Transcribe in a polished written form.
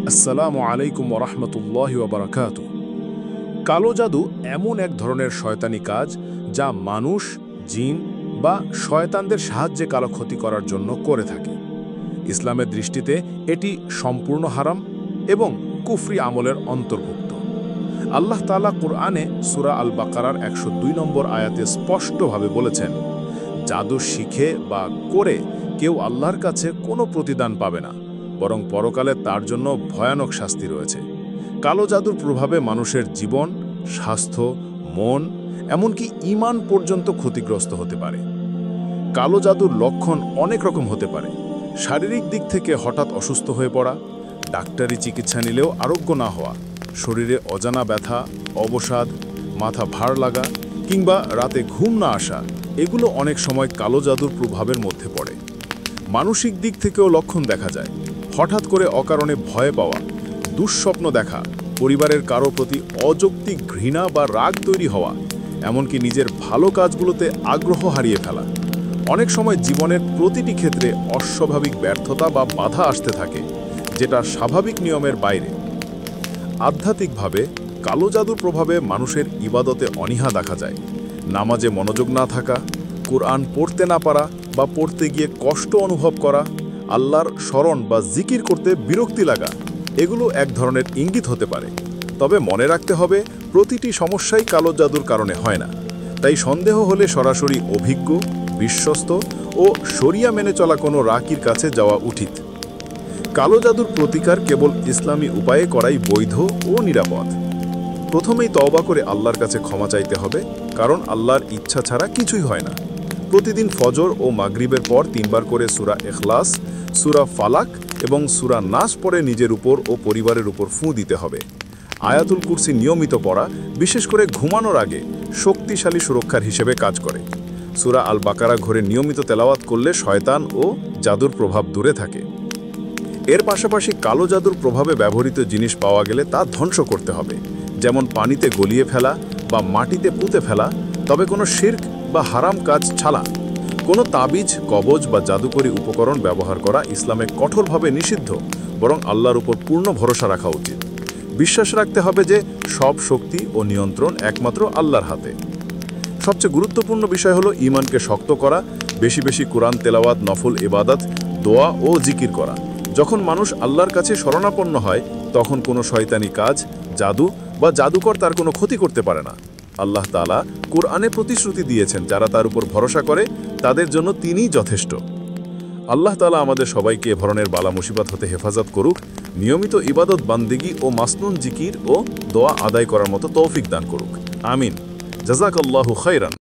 আসসালামু আলাইকুম ওরহমতুল্লাহি ওয়াবারাকাতু। কালো জাদু এমন এক ধরনের শয়তানি কাজ যা মানুষ, জিন বা শয়তানদের সাহায্যে কালো ক্ষতি করার জন্য করে থাকে। ইসলামের দৃষ্টিতে এটি সম্পূর্ণ হারাম এবং কুফরি আমলের অন্তর্ভুক্ত। আল্লাহ তাআলা কুরআনে সূরা আল বাকারার ১০২ নম্বর আয়াতে স্পষ্টভাবে বলেছেন, জাদু শিখে বা করে কেউ আল্লাহর কাছে কোনো প্রতিদান পাবে না, বরং পরকালে তার জন্য ভয়ানক শাস্তি রয়েছে। কালো জাদুর প্রভাবে মানুষের জীবন, স্বাস্থ্য, মন, এমনকি ঈমান পর্যন্ত ক্ষতিগ্রস্ত হতে পারে। কালো জাদুর লক্ষণ অনেক রকম হতে পারে। শারীরিক দিক থেকে হঠাৎ অসুস্থ হয়ে পড়া, ডাক্তারি চিকিৎসা নিলেও আরোগ্য না হওয়া, শরীরে অজানা ব্যথা, অবসাদ, মাথা ভার লাগা কিংবা রাতে ঘুম না আসা, এগুলো অনেক সময় কালো জাদুর প্রভাবের মধ্যে পড়ে। মানসিক দিক থেকেও লক্ষণ দেখা যায়। হঠাৎ করে অকারণে ভয় পাওয়া, দুঃস্বপ্ন দেখা, পরিবারের কারো প্রতি অযৌক্তিক ঘৃণা বা রাগ তৈরি হওয়া, এমনকি নিজের ভালো কাজগুলোতে আগ্রহ হারিয়ে ফেলা। অনেক সময় জীবনের প্রতিটি ক্ষেত্রে অস্বাভাবিক ব্যর্থতা বা বাধা আসতে থাকে, যেটা স্বাভাবিক নিয়মের বাইরে। আধ্যাত্মিকভাবে কালো জাদুর প্রভাবে মানুষের ইবাদতে অনীহা দেখা যায়। নামাজে মনোযোগ না থাকা, কুরআন পড়তে না পারা বা পড়তে গিয়ে কষ্ট অনুভব করা, আল্লাহর স্মরণ বা জিকির করতে বিরক্তি লাগা, এগুলো এক ধরনের ইঙ্গিত হতে পারে। তবে মনে রাখতে হবে, প্রতিটি সমস্যাই কালো জাদুর কারণে হয় না। তাই সন্দেহ হলে সরাসরি অভিজ্ঞ, বিশ্বস্ত ও শরিয়া মেনে চলা কোনো রাকির কাছে যাওয়া উচিত। কালো জাদুর প্রতিকার কেবল ইসলামী উপায়ে করাই বৈধ ও নিরাপদ। প্রথমেই তওবা করে আল্লাহর কাছে ক্ষমা চাইতে হবে, কারণ আল্লাহর ইচ্ছা ছাড়া কিছুই হয় না। প্রতিদিন ফজর ও মাগরিবের পর ৩ বার করে সূরা ইখলাস, সূরা ফালাক এবং সূরা নাস পড়ে নিজের উপর ও পরিবারের উপর ফুঁ দিতে হবে। আয়াতুল কুরসি নিয়মিত পড়া, বিশেষ করে ঘুমানোর আগে, শক্তিশালী সুরক্ষার হিসেবে কাজ করে। সূরা আল বাকারা ঘরে নিয়মিত তেলাওয়াত করলে শয়তান ও জাদুর প্রভাব দূরে থাকে। এর পাশাপাশি কালো জাদুর প্রভাবে ব্যবহৃত জিনিস পাওয়া গেলে তা ধ্বংস করতে হবে, যেমন পানিতে গলিয়ে ফেলা বা মাটিতে পুঁতে ফেলা, তবে কোনো শিরক বা হারাম কাজ ছাড়া। কোনো তাবিজ, কবজ বা জাদুকরী উপকরণ ব্যবহার করা ইসলামে কঠোরভাবে নিষিদ্ধ, বরং আল্লাহর উপর পূর্ণ ভরসা রাখা উচিত। বিশ্বাস রাখতে হবে যে সব শক্তি ও নিয়ন্ত্রণ একমাত্র আল্লাহর হাতে। সবচেয়ে গুরুত্বপূর্ণ বিষয় হলো ঈমানকে শক্ত করা, বেশি বেশি কোরআন তেলাওয়াত, নফল ইবাদত, দোয়া ও জিকির করা। যখন মানুষ আল্লাহর কাছে শরণাপন্ন হয়, তখন কোনো শয়তানি কাজ, জাদু বা জাদুকর তার কোনো ক্ষতি করতে পারে না। আল্লাহ তাআলা কোরআনে প্রতিশ্রুতি দিয়েছেন, যারা তার উপর ভরসা করে তাদের জন্য তিনিই যথেষ্ট। আল্লাহ তাআলা আমাদের সবাইকে এ ধরনের বালা মুসিবত হতে হেফাজত করুক। নিয়মিত ইবাদত, বান্দেগী ও মাসনুন জিকির ও দোয়া আদায় করার মতো তৌফিক দান করুক। আমিন। জাযাকাল্লাহু খাইরান।